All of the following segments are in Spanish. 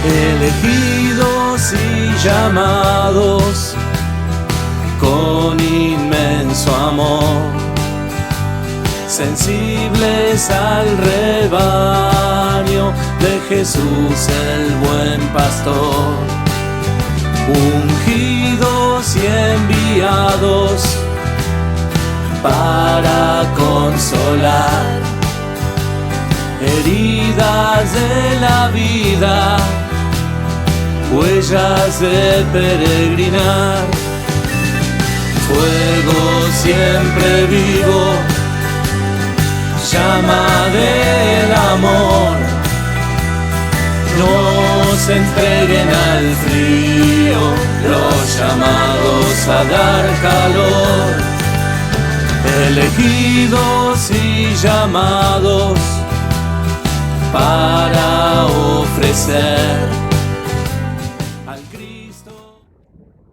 elegidos y llamados con inmenso amor, sensibles al rebaño de Jesús el buen pastor, ungidos y enviados para consolar heridas de la vida, huellas de peregrinar, fuego siempre vivo, llama del amor, no se entreguen al frío, los llamados a dar calor, elegidos y llamados para ofrecer al Cristo.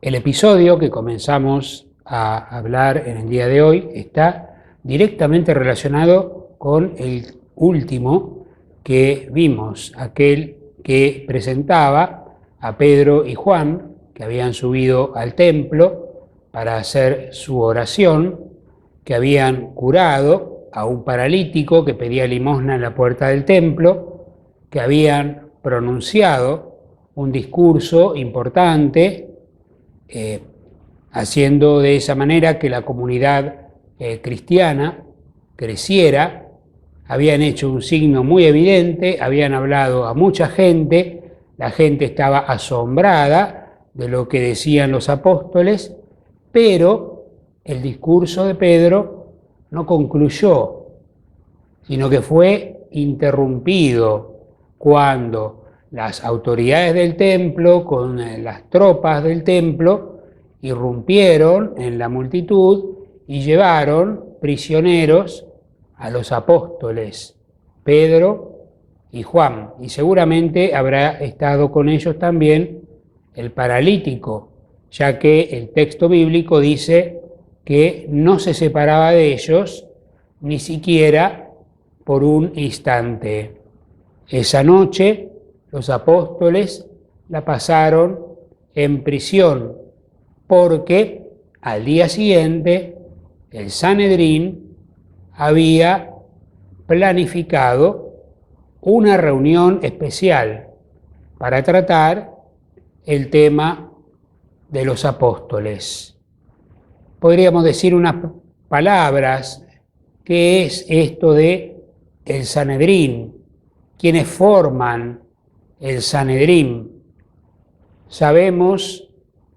El episodio que comenzamos a hablar en el día de hoy está directamente relacionado con el último que vimos, aquel que presentaba a Pedro y Juan, que habían subido al templo para hacer su oración, que habían curado a un paralítico que pedía limosna en la puerta del templo, que habían pronunciado un discurso importante, haciendo de esa manera que la comunidad cristiana creciera, habían hecho un signo muy evidente, habían hablado a mucha gente, la gente estaba asombrada de lo que decían los apóstoles, pero el discurso de Pedro no concluyó, sino que fue interrumpido cuando las autoridades del templo, con las tropas del templo, irrumpieron en la multitud y llevaron prisioneros a los apóstoles, Pedro y Juan, y seguramente habrá estado con ellos también el paralítico, ya que el texto bíblico dice que no se separaba de ellos ni siquiera por un instante. Esa noche los apóstoles la pasaron en prisión porque al día siguiente el Sanedrín había planificado una reunión especial para tratar el tema de los apóstoles. Podríamos decir unas palabras. ¿Qué es esto de el Sanedrín? ¿Quiénes forman el Sanedrín? Sabemos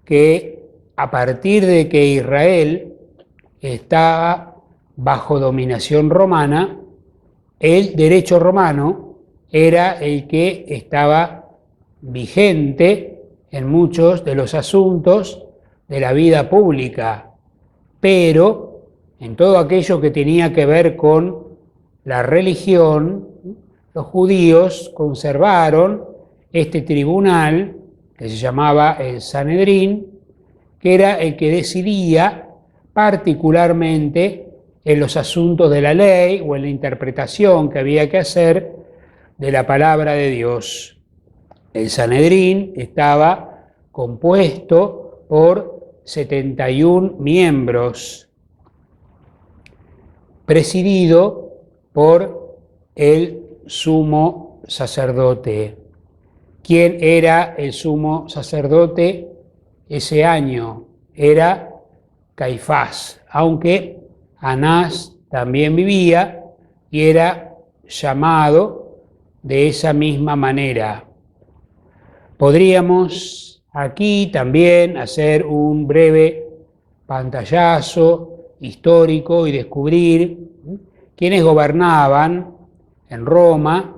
que a partir de que Israel estaba bajo dominación romana, el derecho romano era el que estaba vigente en muchos de los asuntos de la vida pública, pero en todo aquello que tenía que ver con la religión, los judíos conservaron este tribunal que se llamaba el Sanedrín, que era el que decidía particularmente en los asuntos de la ley o en la interpretación que había que hacer de la palabra de Dios. El Sanedrín estaba compuesto por 71 miembros, presidido por el sumo sacerdote. ¿Quién era el sumo sacerdote ese año? Era Caifás, aunque Anás también vivía y era llamado de esa misma manera. Podríamos aquí también hacer un breve pantallazo histórico y descubrir quiénes gobernaban en Roma,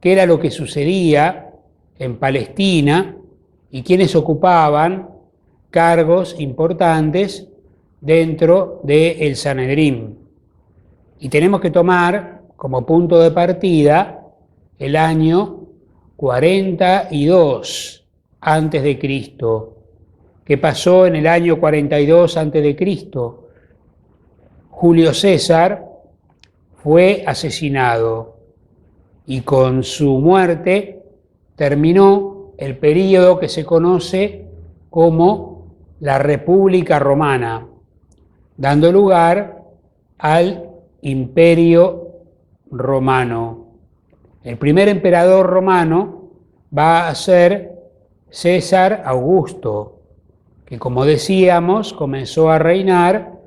qué era lo que sucedía en Palestina y quiénes ocupaban cargos importantes dentro del Sanedrín. Y tenemos que tomar como punto de partida el año 42 antes de Cristo. ¿Qué pasó en el año 42 antes de Cristo? Julio César fue asesinado y con su muerte terminó el período que se conoce como la República Romana, dando lugar al Imperio Romano. El primer emperador romano va a ser César Augusto, que, como decíamos, comenzó a reinar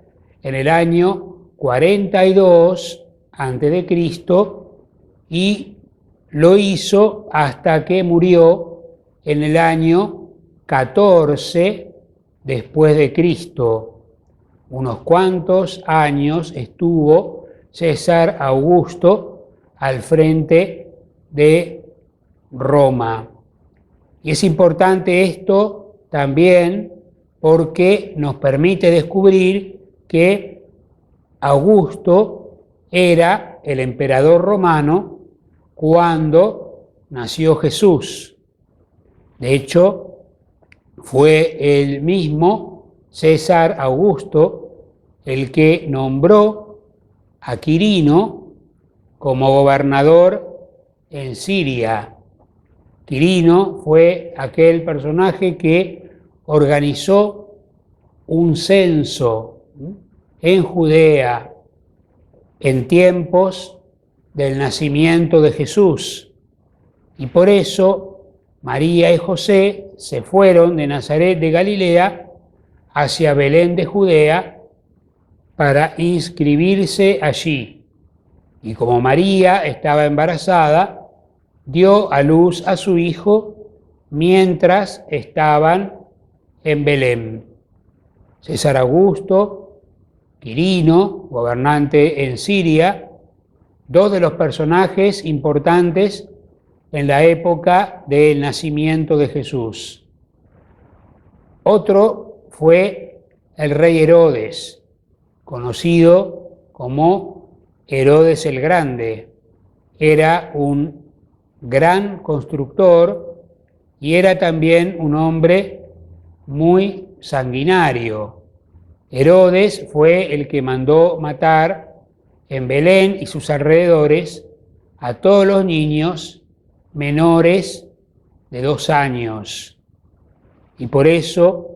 en el año 42 a.C. y lo hizo hasta que murió en el año 14 después de Cristo. Unos cuantos años estuvo César Augusto al frente de Roma. Y es importante esto también porque nos permite descubrir que Augusto era el emperador romano cuando nació Jesús. De hecho, fue el mismo César Augusto el que nombró a Quirino como gobernador en Siria. Quirino fue aquel personaje que organizó un censo en Judea en tiempos del nacimiento de Jesús. Y por eso María y José se fueron de Nazaret de Galilea hacia Belén de Judea para inscribirse allí. Y como María estaba embarazada, dio a luz a su hijo mientras estaban en Belén. César Augusto, Quirino, gobernante en Siria, dos de los personajes importantes en la época del nacimiento de Jesús. Otro fue el rey Herodes, conocido como Herodes el Grande. Era un gran constructor y era también un hombre muy sanguinario. Herodes fue el que mandó matar en Belén y sus alrededores a todos los niños menores de 2 años. Y por eso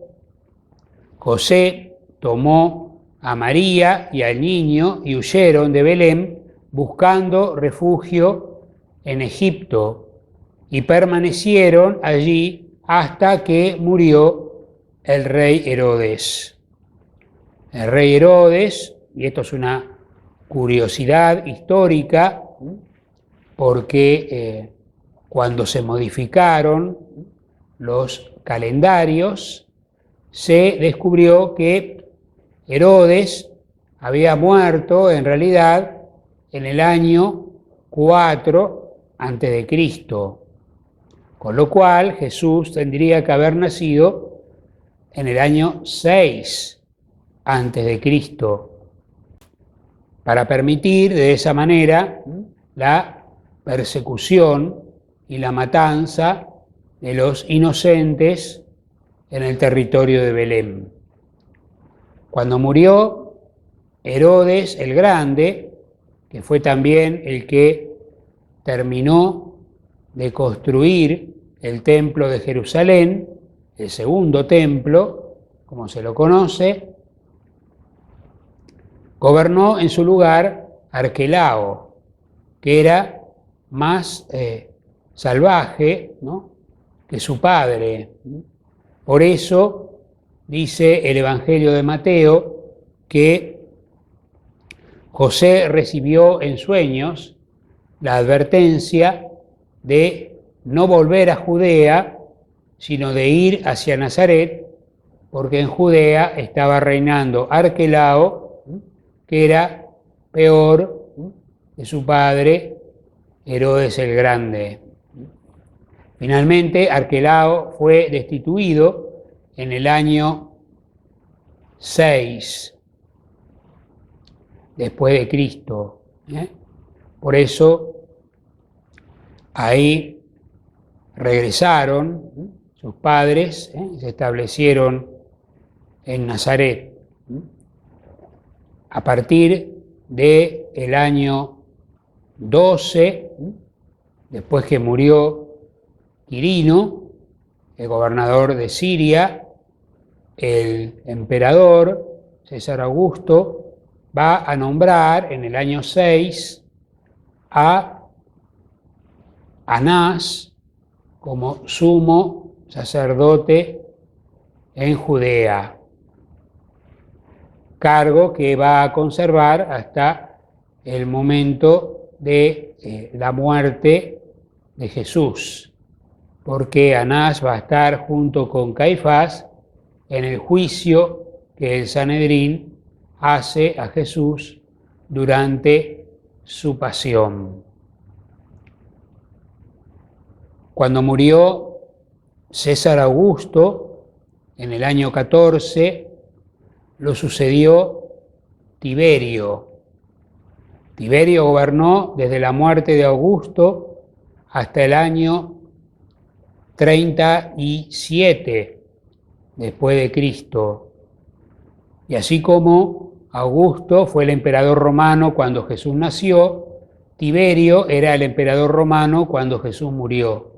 José tomó a María y al niño y huyeron de Belén buscando refugio en Egipto y permanecieron allí hasta que murió el rey Herodes. El rey Herodes, y esto es una curiosidad histórica, porque cuando se modificaron los calendarios, se descubrió que Herodes había muerto en realidad en el año 4 a.C., con lo cual Jesús tendría que haber nacido en el año 6 a.C., para permitir de esa manera la persecución y la matanza de los inocentes en el territorio de Belén. Cuando murió Herodes el Grande, que fue también el que terminó de construir el templo de Jerusalén, el segundo templo, como se lo conoce, gobernó en su lugar Arquelao, que era más salvaje, ¿no?, que su padre. Por eso dice el Evangelio de Mateo que José recibió en sueños la advertencia de no volver a Judea, sino de ir hacia Nazaret, porque en Judea estaba reinando Arquelao, que era peor que su padre Herodes el Grande. Finalmente, Arquelao fue destituido en el año 6 después de Cristo. Por eso, ahí regresaron sus padres y se establecieron en Nazaret. A partir del año 12, después que murió Quirino, el gobernador de Siria, el emperador César Augusto, va a nombrar en el año 6 a Anás como sumo sacerdote en Judea, cargo que va a conservar hasta el momento de la muerte de Jesús, porque Anás va a estar junto con Caifás en el juicio que el Sanedrín hace a Jesús durante su pasión. Cuando murió César Augusto, en el año 14, lo sucedió Tiberio. Tiberio gobernó desde la muerte de Augusto hasta el año 37 después de Cristo. Y así como Augusto fue el emperador romano cuando Jesús nació, Tiberio era el emperador romano cuando Jesús murió.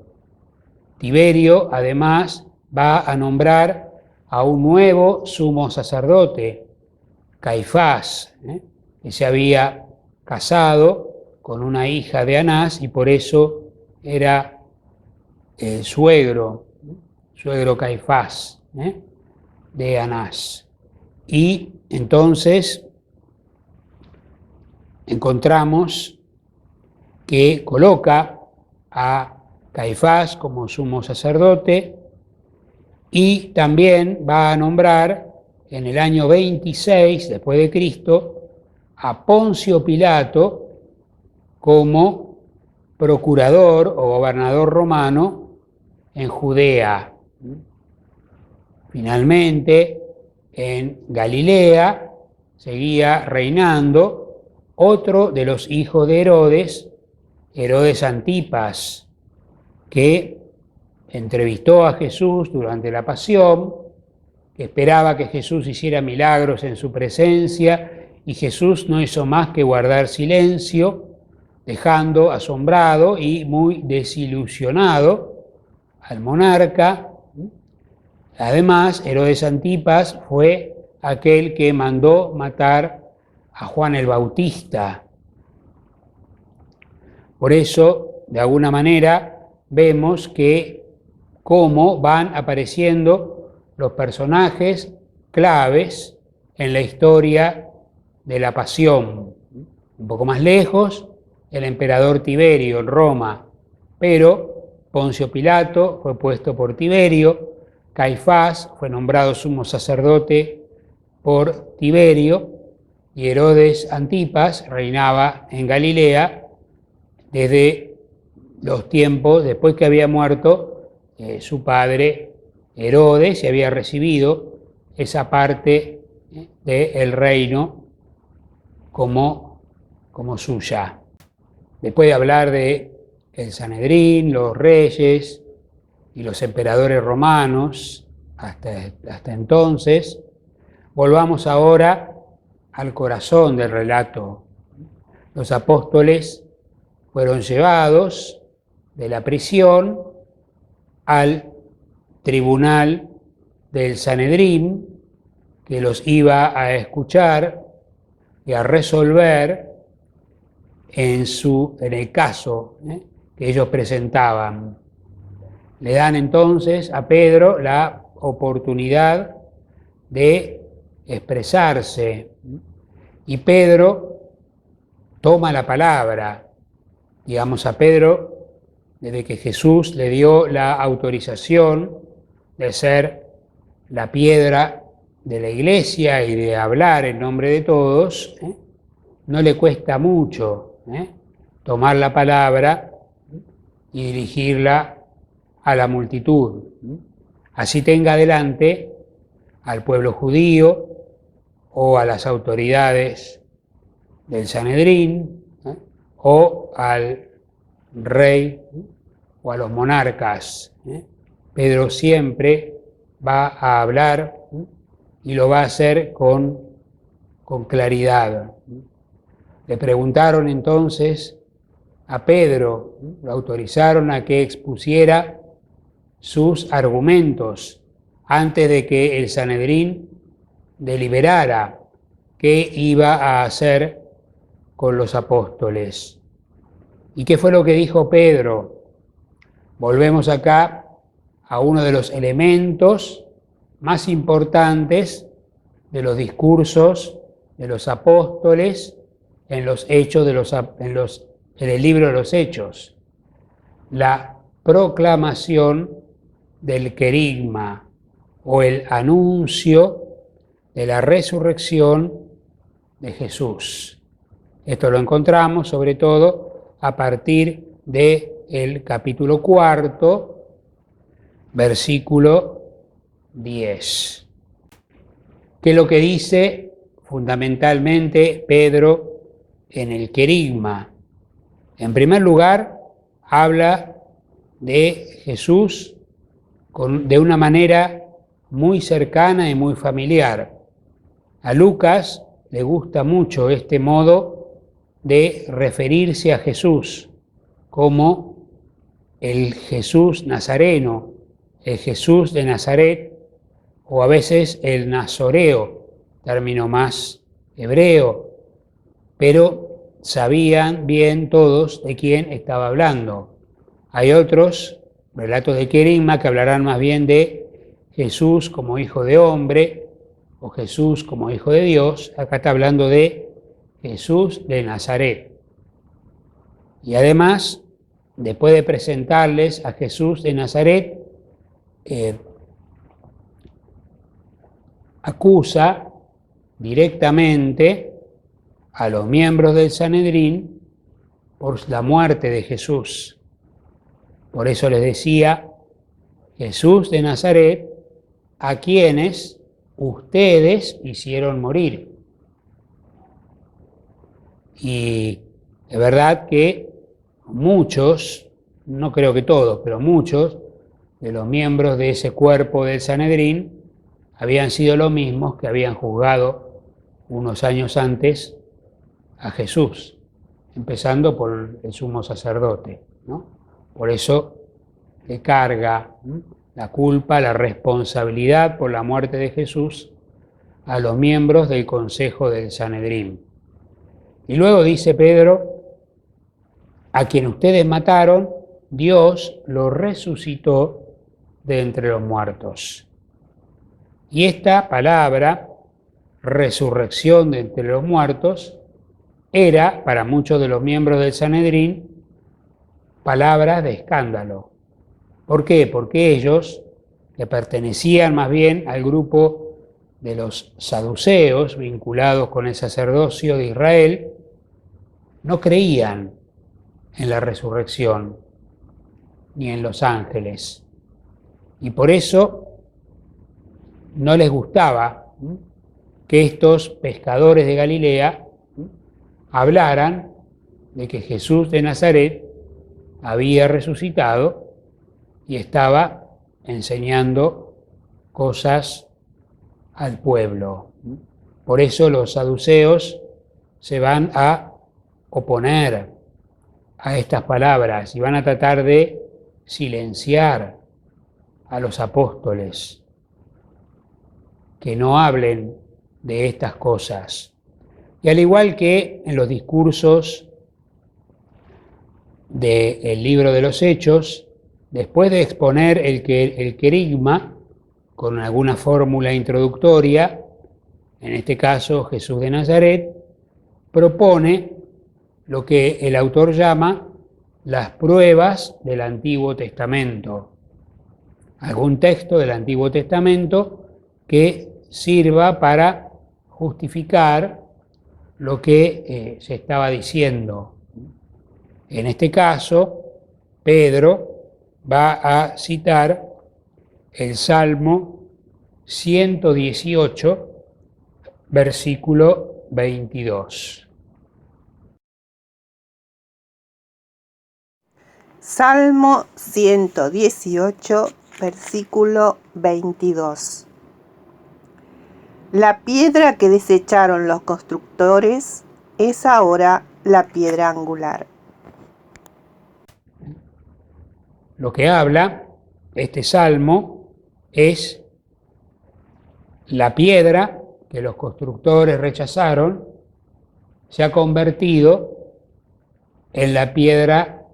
Tiberio, además, va a nombrar a un nuevo sumo sacerdote, Caifás, que se había casado con una hija de Anás y por eso era el suegro Caifás, de Anás. Y entonces encontramos que coloca a Caifás como sumo sacerdote y también va a nombrar en el año 26 después de Cristo a Poncio Pilato como procurador o gobernador romano en Judea. Finalmente, en Galilea seguía reinando otro de los hijos de Herodes, Herodes Antipas, que entrevistó a Jesús durante la pasión, que esperaba que Jesús hiciera milagros en su presencia, y Jesús no hizo más que guardar silencio, dejando asombrado y muy desilusionado al monarca. Además, Herodes Antipas fue aquel que mandó matar a Juan el Bautista. Por eso, de alguna manera, vemos que cómo van apareciendo los personajes claves en la historia de la pasión. Un poco más lejos, el emperador Tiberio en Roma, pero Poncio Pilato fue puesto por Tiberio, Caifás fue nombrado sumo sacerdote por Tiberio y Herodes Antipas reinaba en Galilea desde los tiempos después que había muerto su padre Herodes y había recibido esa parte del reino como suya. Después de hablar de el Sanedrín, los reyes y los emperadores romanos hasta entonces, volvamos ahora al corazón del relato. Los apóstoles fueron llevados de la prisión al tribunal del Sanedrín, que los iba a escuchar y a resolver en el caso que ellos presentaban. Le dan entonces a Pedro la oportunidad de expresarse y Pedro toma la palabra. Digamos, a Pedro, desde que Jesús le dio la autorización de ser la piedra de la iglesia y de hablar en nombre de todos, no le cuesta mucho tomar la palabra y dirigirla a la multitud. Así tenga delante al pueblo judío o a las autoridades del Sanedrín o al rey o a los monarcas. Pedro siempre va a hablar y lo va a hacer con claridad. Le preguntaron entonces a Pedro, lo autorizaron a que expusiera sus argumentos antes de que el Sanedrín deliberara qué iba a hacer con los apóstoles. ¿Y qué fue lo que dijo Pedro? Volvemos acá a uno de los elementos más importantes de los discursos de los apóstoles en los hechos en el libro de los Hechos, la proclamación del querigma o el anuncio de la resurrección de Jesús. Esto lo encontramos sobre todo a partir del capítulo 4, versículo 10. ¿Qué es lo que dice fundamentalmente Pedro en el querigma? En primer lugar, habla de Jesús de una manera muy cercana y muy familiar. A Lucas le gusta mucho este modo de referirse a Jesús como el Jesús nazareno, el Jesús de Nazaret, o a veces el nazoreo, término más hebreo, pero sabían bien todos de quién estaba hablando. Hay otros relatos de querigma que hablarán más bien de Jesús como hijo de hombre o Jesús como hijo de Dios. Acá está hablando de Jesús de Nazaret. Y además, después de presentarles a Jesús de Nazaret, acusa directamente a los miembros del Sanedrín por la muerte de Jesús. Por eso les decía, Jesús de Nazaret, a quienes ustedes hicieron morir. Y es verdad que muchos, no creo que todos, pero muchos de los miembros de ese cuerpo del Sanedrín habían sido los mismos que habían juzgado unos años antes a Jesús, empezando por el sumo sacerdote, ¿no? Por eso le carga la culpa, la responsabilidad por la muerte de Jesús a los miembros del Consejo del Sanedrín. Y luego dice Pedro, a quien ustedes mataron, Dios lo resucitó de entre los muertos. Y esta palabra, resurrección de entre los muertos, era para muchos de los miembros del Sanedrín palabra de escándalo. ¿Por qué? Porque ellos, que pertenecían más bien al grupo de los saduceos vinculados con el sacerdocio de Israel, no creían en la resurrección ni en los ángeles. Y por eso no les gustaba que estos pescadores de Galilea hablaran de que Jesús de Nazaret había resucitado y estaba enseñando cosas al pueblo. Por eso los saduceos se van a oponer a estas palabras y van a tratar de silenciar a los apóstoles, que no hablen de estas cosas. Y al igual que en los discursos del libro de los Hechos, después de exponer el querigma con alguna fórmula introductoria, en este caso Jesús de Nazaret, propone lo que el autor llama las pruebas del Antiguo Testamento. Algún texto del Antiguo Testamento que sirva para justificar lo que se estaba diciendo. En este caso, Pedro va a citar el Salmo 118, versículo 22. Salmo 118, versículo 22. La piedra que desecharon los constructores es ahora la piedra angular. Lo que habla este salmo es la piedra que los constructores rechazaron, se ha convertido en la piedra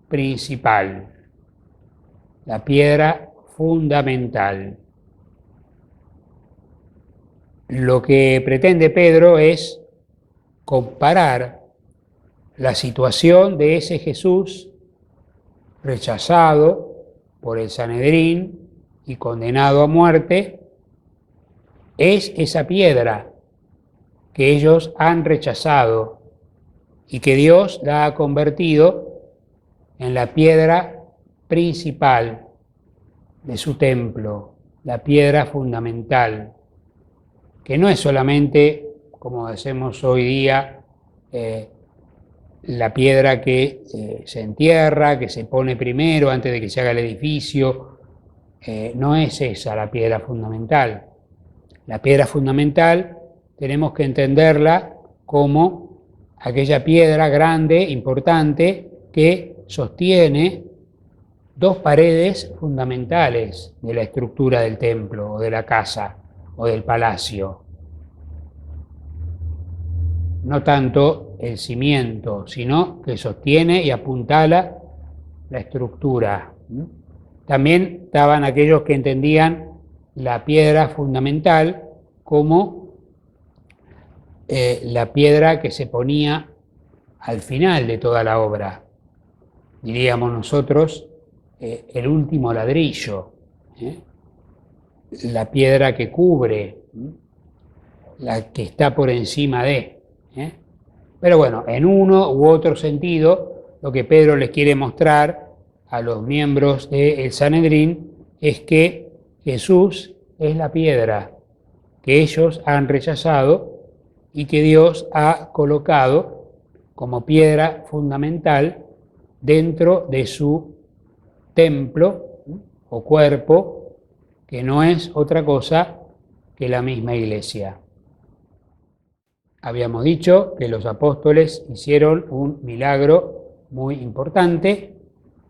principal, la piedra fundamental. Lo que pretende Pedro es comparar la situación de ese Jesús rechazado por el Sanedrín y condenado a muerte, es esa piedra que ellos han rechazado y que Dios la ha convertido en la piedra principal de su templo, la piedra fundamental, que no es solamente, como decimos hoy día, la piedra que se entierra, que se pone primero antes de que se haga el edificio. No es esa la piedra fundamental. La piedra fundamental tenemos que entenderla como aquella piedra grande, importante, que sostiene dos paredes fundamentales de la estructura del templo o de la casa o del palacio. No tanto el cimiento, sino que sostiene y apuntala la estructura. También estaban aquellos que entendían la piedra fundamental como la piedra que se ponía al final de toda la obra. Diríamos nosotros, el último ladrillo, la piedra que cubre, la que está por encima de. Pero bueno, en uno u otro sentido, lo que Pedro les quiere mostrar a los miembros del Sanedrín es que Jesús es la piedra que ellos han rechazado y que Dios ha colocado como piedra fundamental dentro de su templo o cuerpo, que no es otra cosa que la misma iglesia. Habíamos dicho que los apóstoles hicieron un milagro muy importante,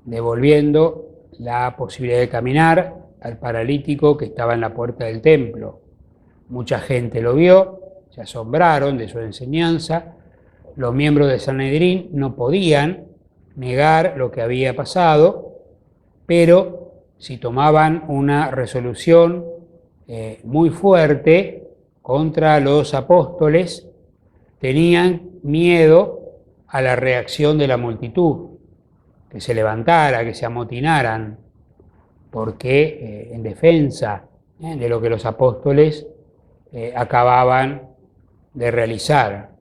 devolviendo la posibilidad de caminar al paralítico que estaba en la puerta del templo. Mucha gente lo vio, se asombraron de su enseñanza. Los miembros de Sanedrín no podían negar lo que había pasado, pero si tomaban una resolución muy fuerte contra los apóstoles, tenían miedo a la reacción de la multitud, que se levantara, que se amotinaran, porque en defensa de lo que los apóstoles acababan de realizar.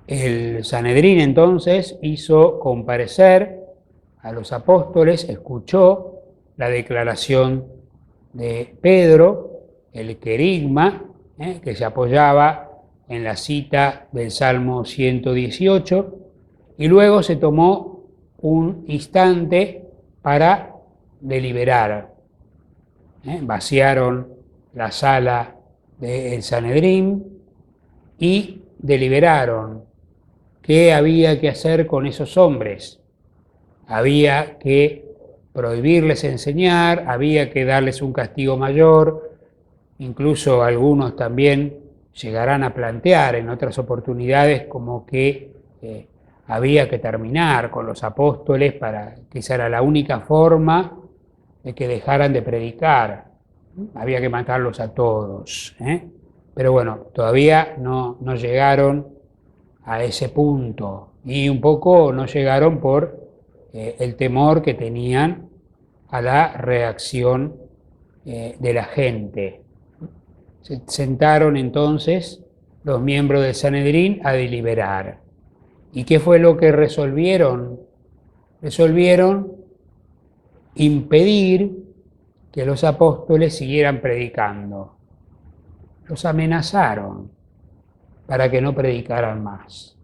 El Sanedrín entonces hizo comparecer a los apóstoles, escuchó la declaración de Pedro, el querigma, que se apoyaba en la cita del Salmo 118, y luego se tomó un instante para deliberar. Vaciaron la sala del Sanedrín y deliberaron qué había que hacer con esos hombres. Había que prohibirles enseñar, había que darles un castigo mayor, incluso algunos también llegarán a plantear en otras oportunidades como que había que terminar con los apóstoles para que esa era la única forma de que dejaran de predicar. Había que matarlos a todos. Pero bueno, todavía no llegaron a ese punto y un poco no llegaron por el temor que tenían a la reacción de la gente. Se sentaron entonces los miembros del Sanedrín a deliberar. ¿Y qué fue lo que resolvieron? Resolvieron impedir que los apóstoles siguieran predicando. Los amenazaron para que no predicaran más.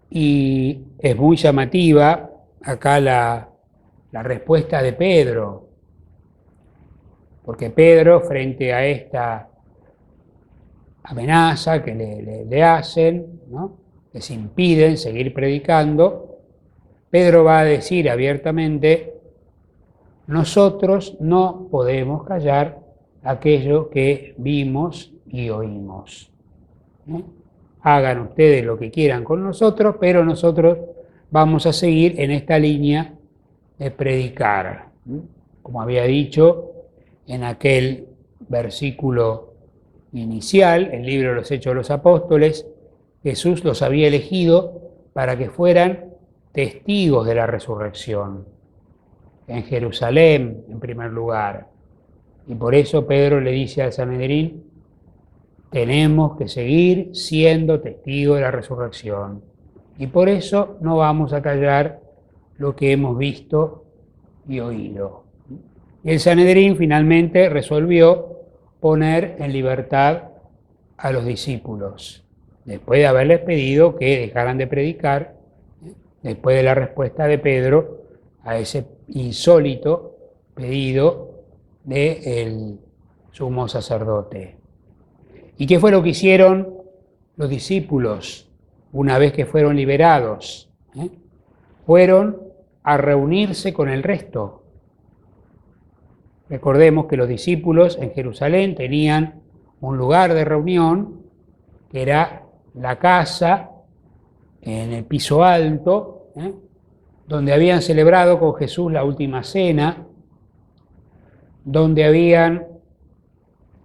Y es muy llamativa acá la respuesta de Pedro, porque Pedro, frente a esta amenaza que le hacen, ¿no?, les impiden seguir predicando, Pedro va a decir abiertamente nosotros no podemos callar aquello que vimos y oímos. Hagan ustedes lo que quieran con nosotros, pero nosotros vamos a seguir en esta línea de predicar. Como había dicho en aquel versículo inicial, el libro de los Hechos de los Apóstoles, Jesús los había elegido para que fueran testigos de la resurrección. En Jerusalén, en primer lugar. Y por eso Pedro le dice al Sanedrín, tenemos que seguir siendo testigos de la resurrección. Y por eso no vamos a callar lo que hemos visto y oído. Y el Sanedrín finalmente resolvió poner en libertad a los discípulos, después de haberles pedido que dejaran de predicar, después de la respuesta de Pedro a ese insólito pedido del sumo sacerdote. ¿Y qué fue lo que hicieron los discípulos una vez que fueron liberados? Fueron a reunirse con el resto. Recordemos que los discípulos en Jerusalén tenían un lugar de reunión, que era la casa en el piso alto, donde habían celebrado con Jesús la última cena, donde habían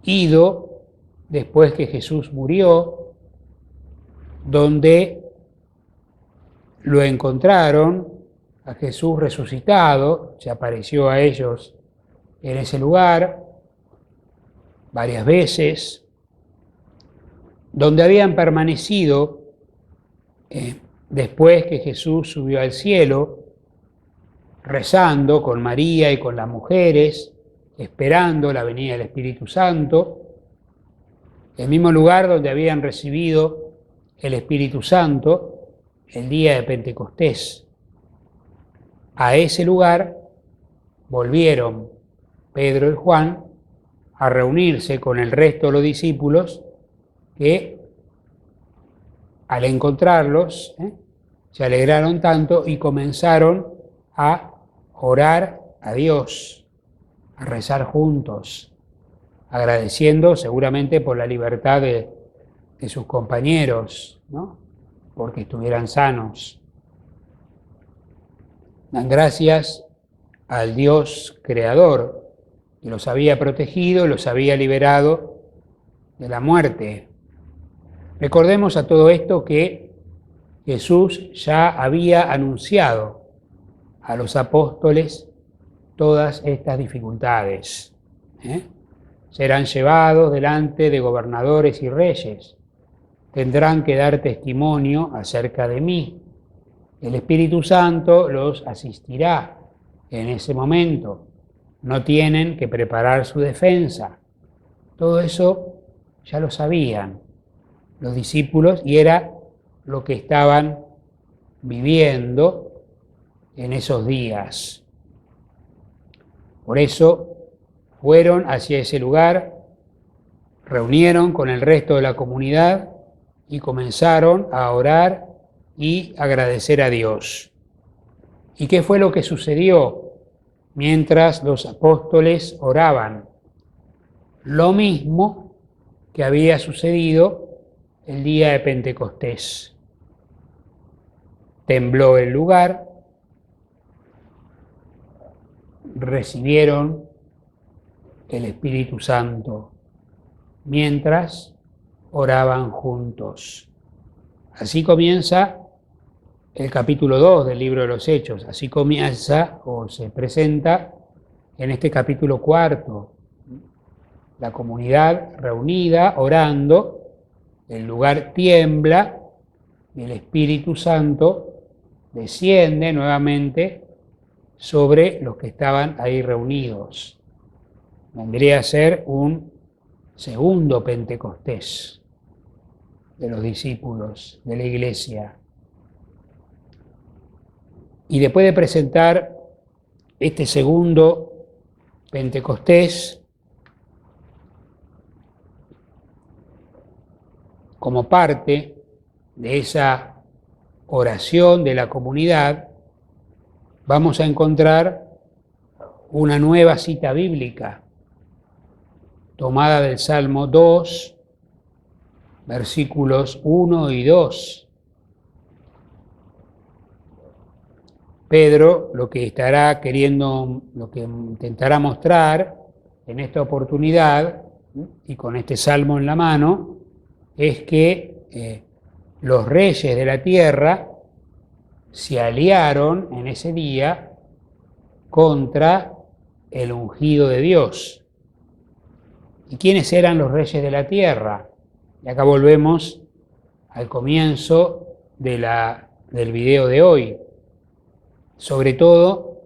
ido después que Jesús murió, donde lo encontraron a Jesús resucitado, se apareció a ellos en ese lugar varias veces, donde habían permanecido después que Jesús subió al cielo, rezando con María y con las mujeres, esperando la venida del Espíritu Santo, el mismo lugar donde habían recibido el Espíritu Santo el día de Pentecostés. A ese lugar volvieron Pedro y Juan a reunirse con el resto de los discípulos que al encontrarlos se alegraron tanto y comenzaron a orar a Dios, a rezar juntos, agradeciendo seguramente por la libertad de sus compañeros, ¿no? Porque estuvieran sanos. Dan gracias al Dios creador que los había protegido, los había liberado de la muerte. Recordemos a todo esto que Jesús ya había anunciado a los apóstoles todas estas dificultades. Serán llevados delante de gobernadores y reyes. Tendrán que dar testimonio acerca de mí. El Espíritu Santo los asistirá en ese momento. No tienen que preparar su defensa. Todo eso ya lo sabían los discípulos y era lo que estaban viviendo en esos días. Por eso fueron hacia ese lugar, reunieron con el resto de la comunidad y comenzaron a orar y agradecer a Dios. ¿Y qué fue lo que sucedió mientras los apóstoles oraban? Lo mismo que había sucedido el día de Pentecostés. Tembló el lugar, recibieron el Espíritu Santo mientras oraban juntos. Así comienza el capítulo 2 del libro de los Hechos, así comienza o se presenta en este capítulo 4. La comunidad reunida, orando, el lugar tiembla y el Espíritu Santo desciende nuevamente sobre los que estaban ahí reunidos. Vendría a ser un segundo Pentecostés de los discípulos de la iglesia. Y después de presentar este segundo Pentecostés como parte de esa oración de la comunidad, vamos a encontrar una nueva cita bíblica tomada del Salmo 2, versículos 1 y 2. Pedro lo que estará queriendo, lo que intentará mostrar en esta oportunidad, y con este salmo en la mano, es que los reyes de la tierra se aliaron en ese día contra el ungido de Dios. ¿Y quiénes eran los reyes de la tierra? Y acá volvemos al comienzo del video de hoy. Sobre todo,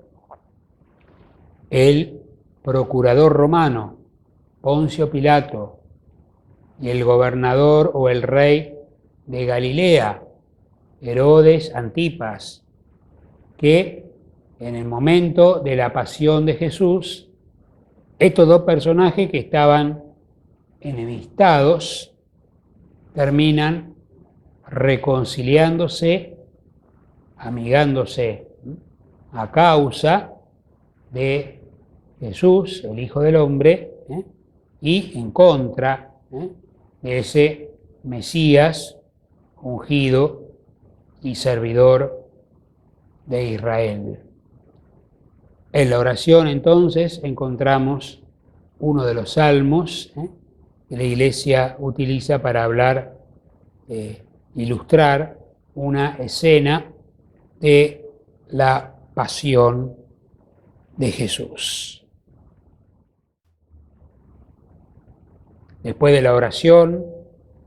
el procurador romano, Poncio Pilato, y el gobernador o el rey de Galilea, Herodes Antipas, que en el momento de la pasión de Jesús, estos dos personajes que estaban enemistados terminan reconciliándose, amigándose a causa de Jesús, el Hijo del Hombre, y en contra de ese Mesías ungido y servidor de Israel. En la oración, entonces, encontramos uno de los salmos que la Iglesia utiliza para hablar, ilustrar una escena de la pasión de Jesús. Después de la oración,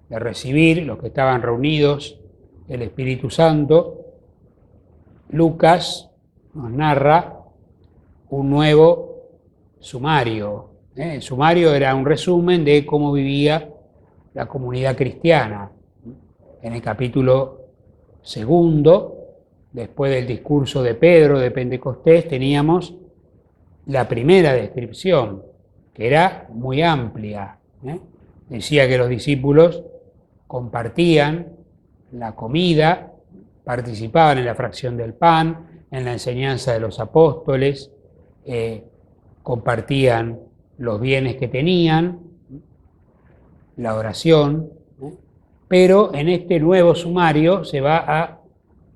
de recibir los que estaban reunidos el Espíritu Santo, Lucas nos narra un nuevo sumario. El sumario era un resumen de cómo vivía la comunidad cristiana. En el capítulo 2, después del discurso de Pedro de Pentecostés, teníamos la primera descripción, que era muy amplia. Decía que los discípulos compartían la comida, participaban en la fracción del pan, en la enseñanza de los apóstoles, compartían los bienes que tenían, la oración, pero en este nuevo sumario se va a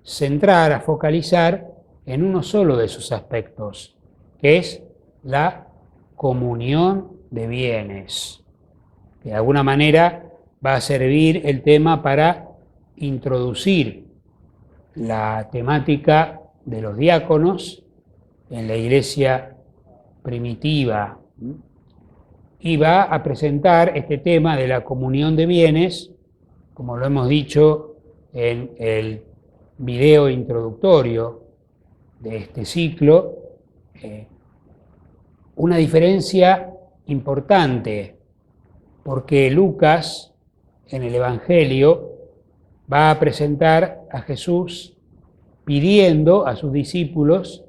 centrar, a focalizar en uno solo de sus aspectos, que es la comunión de bienes. De alguna manera va a servir el tema para introducir la temática de los diáconos en la iglesia primitiva, y va a presentar este tema de la comunión de bienes, como lo hemos dicho en el video introductorio de este ciclo, una diferencia importante, porque Lucas en el Evangelio va a presentar a Jesús pidiendo a sus discípulos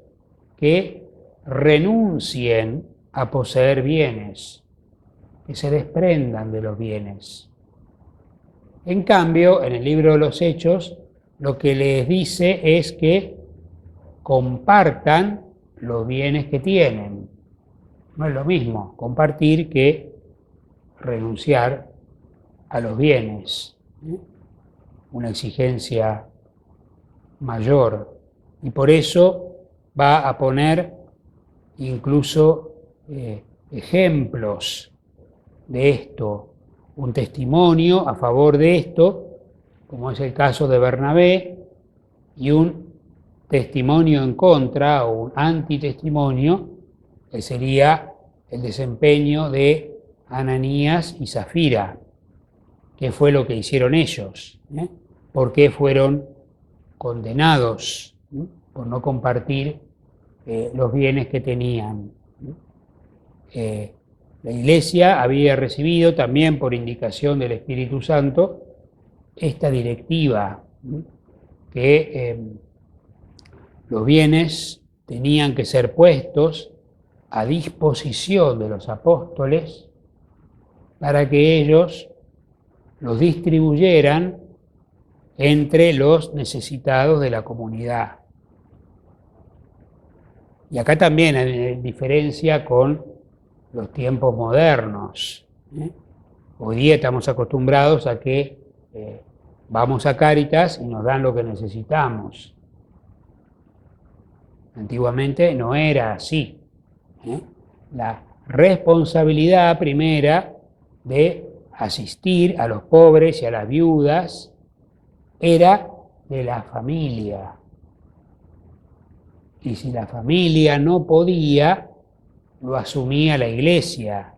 que renuncien a poseer bienes, que se desprendan de los bienes. En cambio, en el libro de los Hechos, lo que les dice es que compartan los bienes que tienen. No es lo mismo compartir que renunciar a los bienes. Una exigencia mayor. Y por eso va a poner incluso ejemplos de esto, un testimonio a favor de esto, como es el caso de Bernabé, y un testimonio en contra o un antitestimonio, que sería el desempeño de Ananías y Zafira. ¿Qué fue lo que hicieron ellos? ¿Por qué fueron condenados? Por no compartir los bienes que tenían. La Iglesia había recibido también por indicación del Espíritu Santo esta directiva, que los bienes tenían que ser puestos a disposición de los apóstoles para que ellos los distribuyeran entre los necesitados de la comunidad. Y acá también hay diferencia con los tiempos modernos. Hoy día estamos acostumbrados a que vamos a Cáritas y nos dan lo que necesitamos. Antiguamente no era así. La responsabilidad primera de asistir a los pobres y a las viudas era de la familia. Y si la familia no podía, lo asumía la iglesia.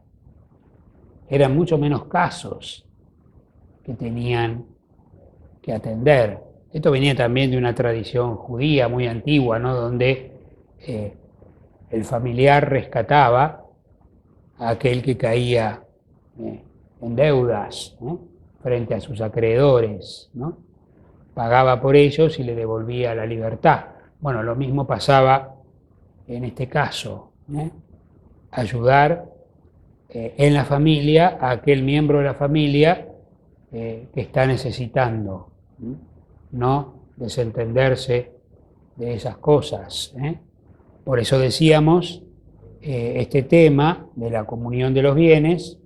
Eran mucho menos casos que tenían que atender. Esto venía también de una tradición judía muy antigua, ¿no? Donde el familiar rescataba a aquel que caía en deudas, ¿no? Frente a sus acreedores, ¿no? Pagaba por ellos y le devolvía la libertad. Bueno, lo mismo pasaba en este caso, ayudar en la familia a aquel miembro de la familia que está necesitando, no desentenderse de esas cosas. Por eso decíamos, este tema de la comunión de los bienes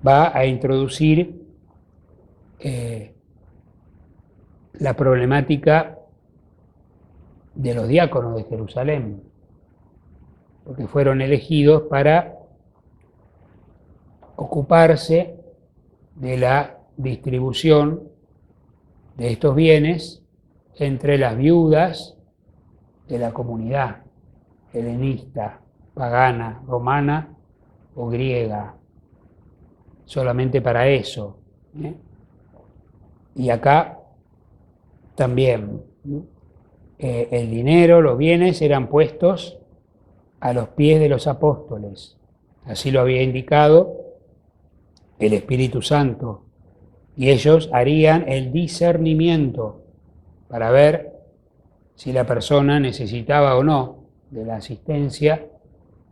va a introducir la problemática de los diáconos de Jerusalén, porque fueron elegidos para ocuparse de la distribución de estos bienes entre las viudas de la comunidad helenista, pagana, romana o griega, solamente para eso. Y acá también el dinero, los bienes eran puestos a los pies de los apóstoles. Así lo había indicado el Espíritu Santo. Y ellos harían el discernimiento para ver si la persona necesitaba o no de la asistencia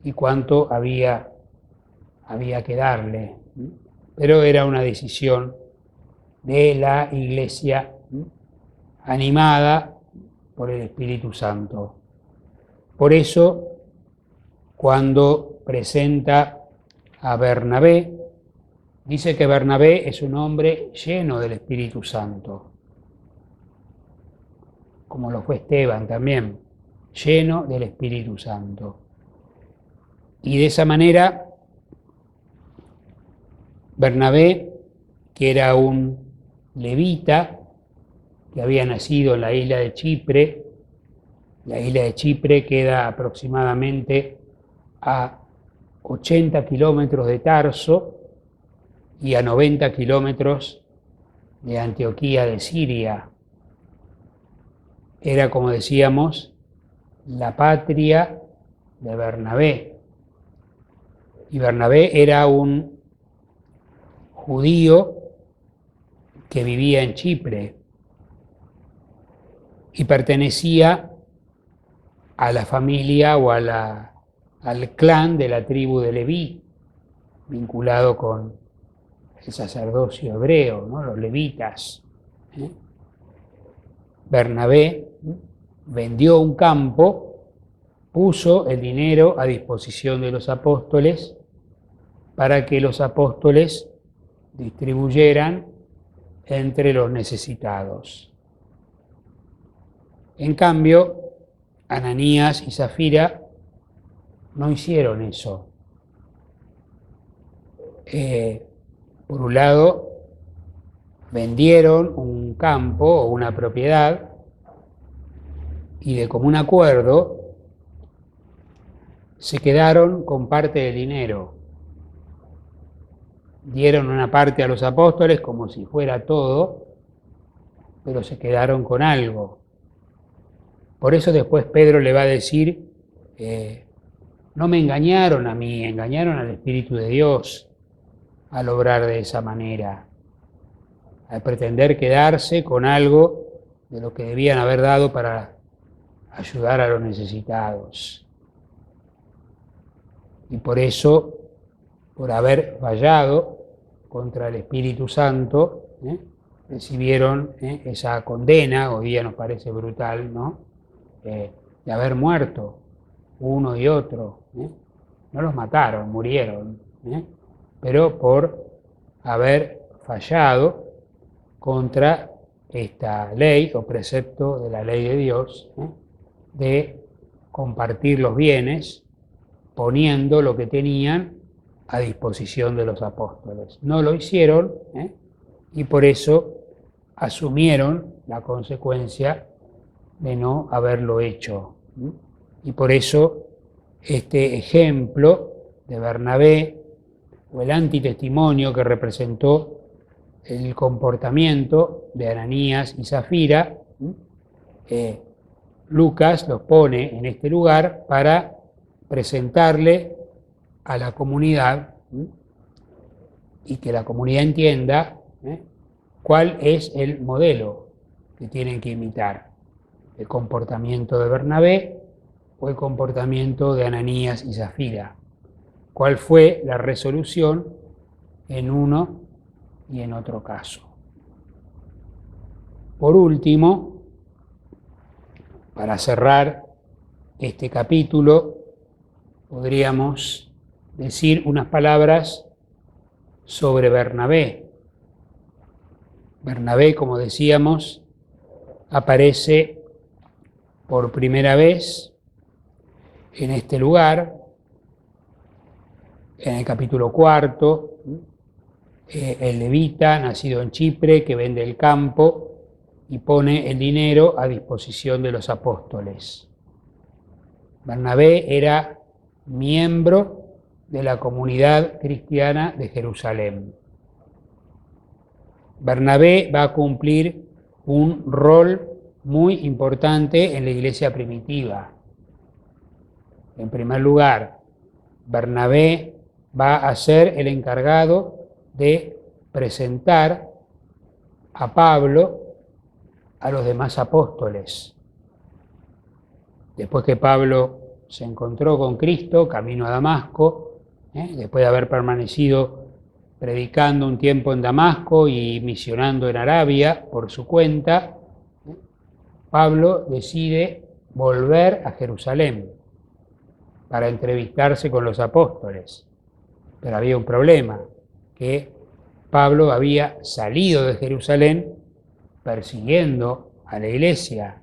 y cuánto había que darle. Pero era una decisión de la Iglesia animada por el Espíritu Santo. Por eso, cuando presenta a Bernabé, dice que Bernabé es un hombre lleno del Espíritu Santo, como lo fue Esteban también, lleno del Espíritu Santo. Y de esa manera, Bernabé, que era un levita, que había nacido en la isla de Chipre. La isla de Chipre queda aproximadamente a 80 kilómetros de Tarso y a 90 kilómetros de Antioquía de Siria. Era, como decíamos, la patria de Bernabé. Y Bernabé era un judío que vivía en Chipre y pertenecía a la familia o al clan de la tribu de Leví, vinculado con el sacerdocio hebreo, ¿no? Los levitas. Bernabé vendió un campo, puso el dinero a disposición de los apóstoles para que los apóstoles distribuyeran entre los necesitados. En cambio, Ananías y Zafira no hicieron eso. Por un lado, vendieron un campo o una propiedad y de común acuerdo se quedaron con parte del dinero. Dieron una parte a los apóstoles como si fuera todo, pero se quedaron con algo. Por eso después Pedro le va a decir, no me engañaron a mí, engañaron al Espíritu de Dios al obrar de esa manera, al pretender quedarse con algo de lo que debían haber dado para ayudar a los necesitados. Y por eso, por haber fallado contra el Espíritu Santo, recibieron esa condena, hoy día nos parece brutal, ¿no? De haber muerto uno y otro. No los mataron, murieron, pero por haber fallado contra esta ley o precepto de la ley de Dios, de compartir los bienes poniendo lo que tenían a disposición de los apóstoles. No lo hicieron, y por eso asumieron la consecuencia de no haberlo hecho. Y por eso este ejemplo de Bernabé, o el antitestimonio que representó el comportamiento de Ananías y Zafira, Lucas los pone en este lugar para presentarle a la comunidad y que la comunidad entienda cuál es el modelo que tienen que imitar: el comportamiento de Bernabé o el comportamiento de Ananías y Zafira. ¿Cuál fue la resolución en uno y en otro caso? Por último, para cerrar este capítulo, podríamos decir unas palabras sobre Bernabé. Bernabé, como decíamos, aparece por primera vez en este lugar, en el capítulo 4, el levita, nacido en Chipre, que vende el campo y pone el dinero a disposición de los apóstoles. Bernabé era miembro de la comunidad cristiana de Jerusalén. Bernabé va a cumplir un rol muy importante en la iglesia primitiva. En primer lugar, Bernabé va a ser el encargado de presentar a Pablo a los demás apóstoles. Después que Pablo se encontró con Cristo, camino a Damasco, después de haber permanecido predicando un tiempo en Damasco y misionando en Arabia por su cuenta, Pablo decide volver a Jerusalén para entrevistarse con los apóstoles. Pero había un problema, que Pablo había salido de Jerusalén persiguiendo a la iglesia.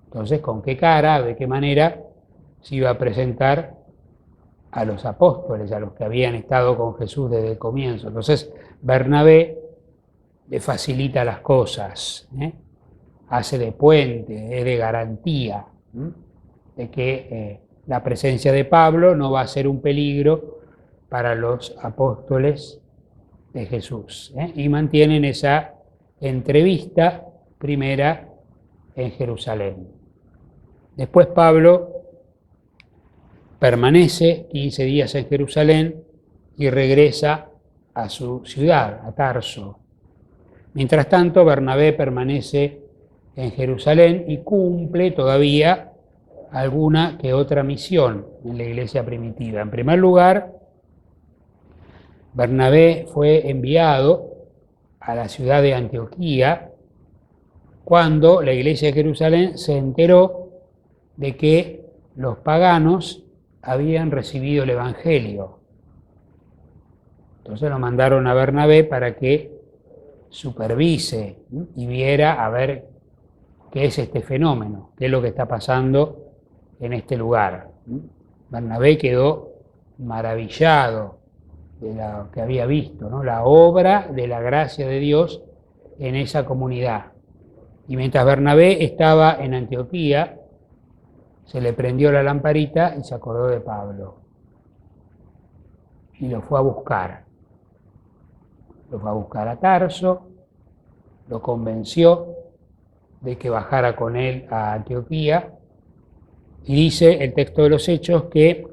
Entonces, ¿con qué cara, de qué manera se iba a presentar a los apóstoles, a los que habían estado con Jesús desde el comienzo? Entonces, Bernabé le facilita las cosas, hace de puente, de garantía, de que la presencia de Pablo no va a ser un peligro para los apóstoles de Jesús, y mantienen esa entrevista primera en Jerusalén. Después Pablo permanece 15 días en Jerusalén y regresa a su ciudad, a Tarso. Mientras tanto, Bernabé permanece en Jerusalén y cumple todavía alguna que otra misión en la iglesia primitiva. En primer lugar, Bernabé fue enviado a la ciudad de Antioquía cuando la iglesia de Jerusalén se enteró de que los paganos habían recibido el Evangelio. Entonces lo mandaron a Bernabé para que supervise y viera a ver qué es este fenómeno, qué es lo que está pasando en este lugar. Bernabé quedó maravillado de lo que había visto, ¿no? La obra de la gracia de Dios en esa comunidad. Y mientras Bernabé estaba en Antioquía, se le prendió la lamparita y se acordó de Pablo. Y lo fue a buscar. Lo fue a buscar a Tarso, lo convenció de que bajara con él a Antioquía, y dice el texto de los Hechos que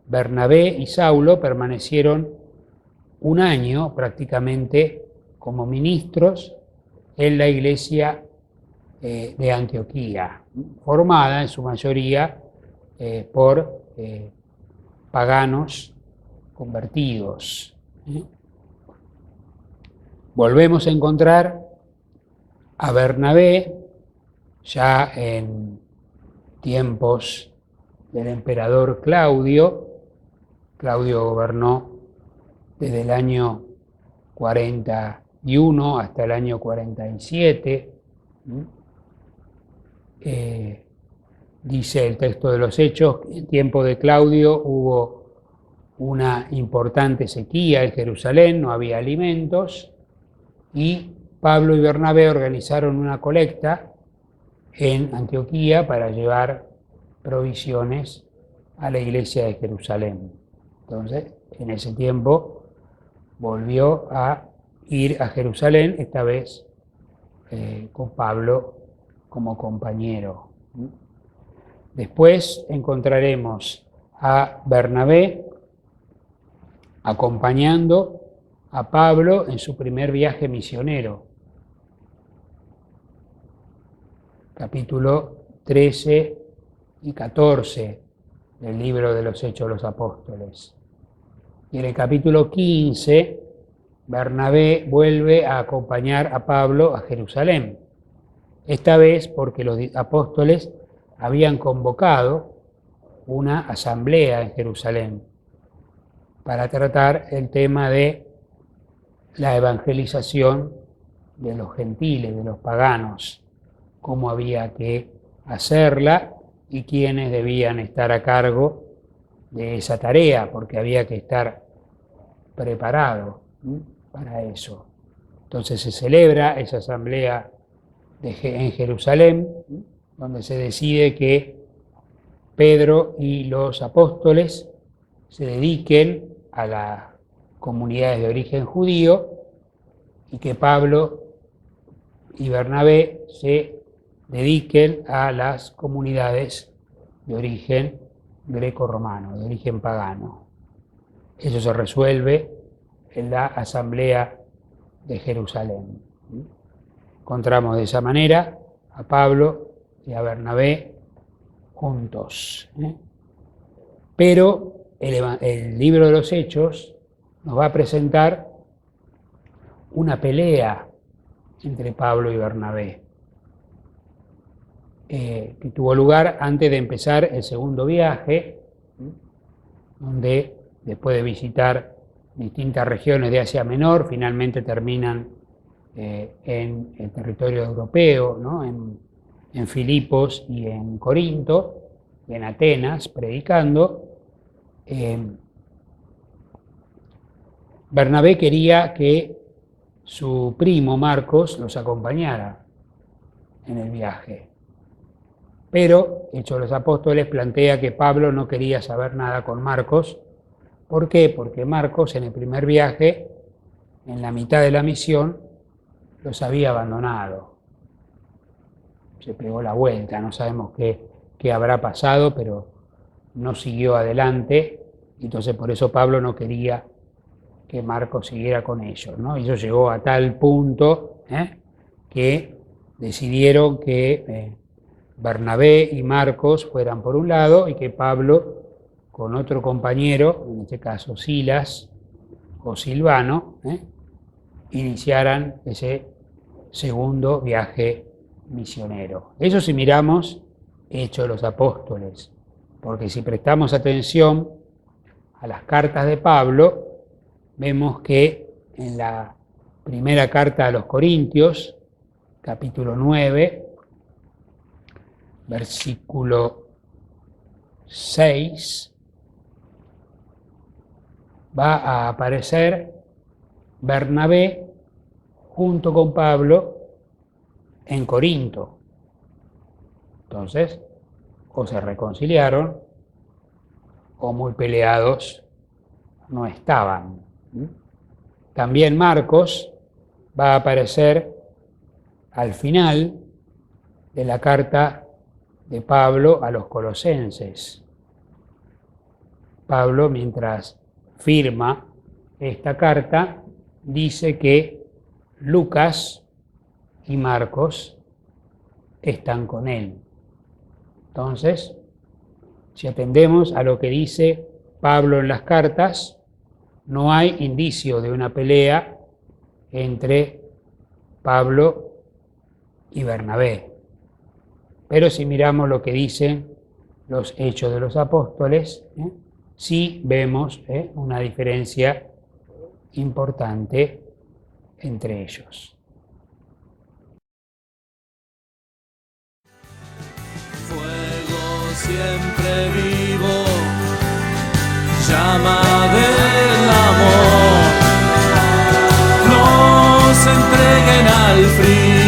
Bernabé y Saulo permanecieron un año prácticamente como ministros en la iglesia de Antioquía, formada en su mayoría por paganos convertidos. Volvemos a encontrar a Bernabé ya en tiempos del emperador Claudio. Claudio gobernó desde el año 41 hasta el año 47. Dice el texto de los Hechos, en tiempo de Claudio hubo una importante sequía en Jerusalén, no había alimentos, y Pablo y Bernabé organizaron una colecta en Antioquía para llevar provisiones a la iglesia de Jerusalén. Entonces, en ese tiempo volvió a ir a Jerusalén, esta vez con Pablo como compañero. Después encontraremos a Bernabé acompañando a Pablo en su primer viaje misionero. Capítulo 13 y 14 del libro de los Hechos de los Apóstoles. Y en el capítulo 15, Bernabé vuelve a acompañar a Pablo a Jerusalén. Esta vez porque los apóstoles habían convocado una asamblea en Jerusalén para tratar el tema de la evangelización de los gentiles, de los paganos, cómo había que hacerla y quiénes debían estar a cargo de esa tarea, porque había que estar preparado para eso. Entonces se celebra esa asamblea en Jerusalén, donde se decide que Pedro y los apóstoles se dediquen a las comunidades de origen judío y que Pablo y Bernabé se dediquen a las comunidades de origen greco-romano, de origen pagano. Eso se resuelve en la asamblea de Jerusalén. Encontramos de esa manera a Pablo y a Bernabé juntos. Pero el libro de los Hechos nos va a presentar una pelea entre Pablo y Bernabé, que tuvo lugar antes de empezar el segundo viaje, donde después de visitar distintas regiones de Asia Menor, finalmente terminan en el territorio europeo, ¿no? en Filipos y en Corinto, y en Atenas, predicando. Bernabé quería que su primo Marcos los acompañara en el viaje, pero Hechos de los Apóstoles plantea que Pablo no quería saber nada con Marcos. ¿Por qué? Porque Marcos en el primer viaje, en la mitad de la misión, los había abandonado. Se pegó la vuelta, no sabemos qué habrá pasado, pero no siguió adelante, entonces por eso Pablo no quería que Marcos siguiera con ellos, ¿no? Y eso llegó a tal punto que decidieron que Bernabé y Marcos fueran por un lado y que Pablo con otro compañero, en este caso Silas o Silvano, iniciaran ese segundo viaje misionero. Eso si miramos Hechos de los Apóstoles, porque si prestamos atención a las cartas de Pablo, vemos que en la primera carta a los Corintios, capítulo 9, versículo 6, va a aparecer Bernabé junto con Pablo en Corinto. Entonces, o se reconciliaron o muy peleados no estaban. También Marcos va a aparecer al final de la carta de Pablo a los colosenses. Pablo, mientras firma esta carta, dice que Lucas y Marcos están con él. Entonces, si atendemos a lo que dice Pablo en las cartas, no hay indicio de una pelea entre Pablo y Bernabé. Pero si miramos lo que dicen los Hechos de los Apóstoles, sí vemos una diferencia importante entre ellos. Fuego siempre vivo, llama del amor, no se entreguen al frío.